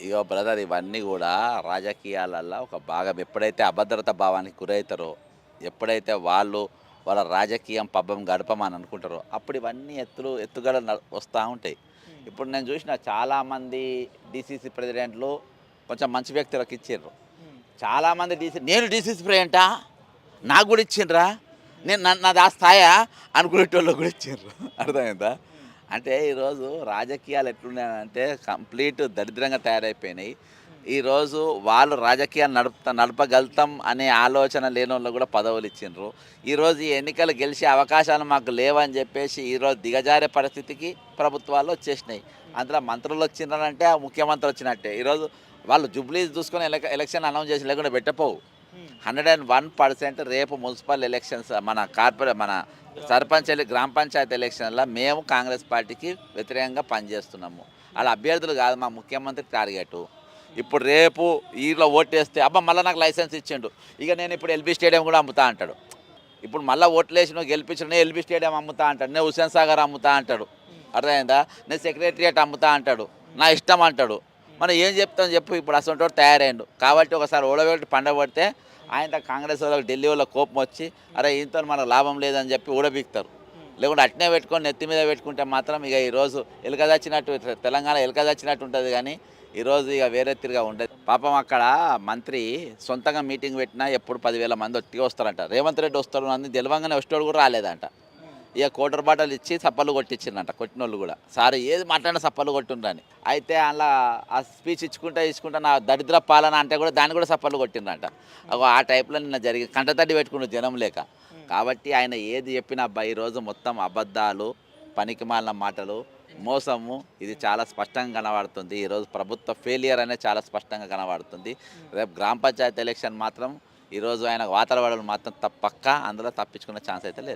ఇగో brother ఇవన్నీ కూడా రాజకీయాలల్లో ఒక భాగం. ఎప్పుడైతే అభద్రత భావానికి గురవుతారో, ఎప్పుడైతే వాళ్ళ రాజకీయం పబ్బం గడపమని అనుకుంటారో, అప్పుడు ఇవన్నీ ఎత్తుగడలు వస్తూ ఉంటాయి. హ్మ్. ఇప్పుడు నేను చూసిన చాలామంది డీసీసీ ప్రెసిడెంట్లు కొంచెం మంచి వ్యక్తులకు ఇచ్చిండ్రు. హ్మ్. చాలామంది నేను డీసీసీ ప్రెసిడెంటా, నాకు కూడా ఇచ్చిండ్రా, నాది ఆ స్థాయా అనుకునేటోళ్ళు కూడా ఇచ్చిండ్రు. అర్థమైందా? హ్మ్. అంటే ఈరోజు రాజకీయాలు ఎట్లున్నాయంటే కంప్లీట్ దరిద్రంగా తయారైపోయినాయి. హ్మ్. ఈరోజు వాళ్ళు రాజకీయాలు నడపగలుగుతాం అనే ఆలోచన లేనోళ్ళు కూడా పదవులు ఇచ్చిండ్రు. ఈరోజు ఈ ఎన్నికలు గెలిచే అవకాశాలు మాకు లేవని చెప్పేసి ఈరోజు దిగజారే పరిస్థితికి ప్రభుత్వాలు వచ్చేసినాయి. హ్మ్. అందులో మంత్రులు వచ్చిండ్రంటే ఆ ముఖ్యమంత్రి వచ్చినట్టే. ఈరోజు వాళ్ళు జుబ్లీస్ చూసుకొని ఎలక్షన్ అనౌన్స్ చేసి లేకుండా పెట్టపోవు. హ్మ్. 101% రేపు మున్సిపల్ ఎలక్షన్స్ మన గ్రామ పంచాయతీ ఎలక్షన్లో మేము కాంగ్రెస్ పార్టీకి వ్యతిరేకంగా పనిచేస్తున్నాము. వాళ్ళ హ్మ్. అభ్యర్థులు కాదు, మా ముఖ్యమంత్రి టార్గెట్. హ్మ్. ఇప్పుడు రేపు ఈలో ఓటేస్తే అబ్బా మళ్ళీ నాకు లైసెన్స్ ఇచ్చిండు, ఇక నేను ఇప్పుడు ఎల్బీ స్టేడియం కూడా అమ్ముతా అంటాడు. ఇప్పుడు మళ్ళీ ఓట్లేసిన గెలిపించిన ఎల్బీ స్టేడియం అమ్ముతా అంటాడు, నేను హుస్సేన్ సాగర్ అమ్ముతా అంటాడు. హ్మ్. అర్థమైందా? నేను సెక్రటరియట్ అమ్ముతా అంటాడు, హ్మ్. నా ఇష్టం అంటాడు. హ్మ్. మనం ఏం చెప్తాం చెప్పు? ఇప్పుడు అసలు తయారైండు కాబట్టి ఒకసారి ఓడబెట్టి పండబడితే హ్మ్. ఆయన కాంగ్రెస్ వాళ్ళకి ఢిల్లీ వాళ్ళకి కోపం వచ్చి హ్మ్. అరే ఇంత మనకు లాభం లేదని చెప్పి ఊడబీక్తారు. హ్మ్. లేకుంటే అట్నే పెట్టుకొని నెత్తి మీద పెట్టుకుంటే మాత్రం ఇక ఈరోజు ఎలకదచ్చినట్టు, తెలంగాణ ఎలకదచ్చినట్టు ఉంటుంది. కానీ ఈరోజు ఇక వేరే తిరిగా ఉండదు. పాపం అక్కడ మంత్రి సొంతంగా మీటింగ్ పెట్టినా ఎప్పుడు 10,000 మంది ఒట్టిగా వస్తారంట. రేవంత్ రెడ్డి వస్తారు అని తెలియంగానే వచ్చేవాడు కూడా రాలేదంట. హ్మ్. ఇక కోటర్ బాటలు ఇచ్చి సప్పలు కొట్టించిందంట, కొట్టినోళ్ళు కూడా. సార్ ఏది మాట్లాడినా సప్పలు కొట్టుండ్రని. అయితే అలా ఆ స్పీచ్ ఇచ్చుకుంటా నా దరిద్ర పాలన అంటే కూడా దాన్ని కూడా సప్పలు కొట్టిండ్రంట. హ్మ్. ఆ టైప్లో నిన్న జరిగి కంటతడి పెట్టుకున్న జనం లేక. హ్మ్. కాబట్టి ఆయన ఏది చెప్పినా అబ్బా ఈరోజు మొత్తం అబద్ధాలు, పనికిమాలిన మాటలు, హ్మ్. మోసము, ఇది హ్మ్. చాలా స్పష్టంగా కనబడుతుంది. ఈరోజు ప్రభుత్వ ఫెయిలియర్ అనేది చాలా స్పష్టంగా కనబడుతుంది. హ్మ్. రేపు గ్రామ పంచాయతీ ఎలక్షన్ మాత్రం ఈరోజు ఆయన వాతావరణం మాత్రం పక్కా, అందులో తప్పించుకునే ఛాన్స్ అయితే లేదు.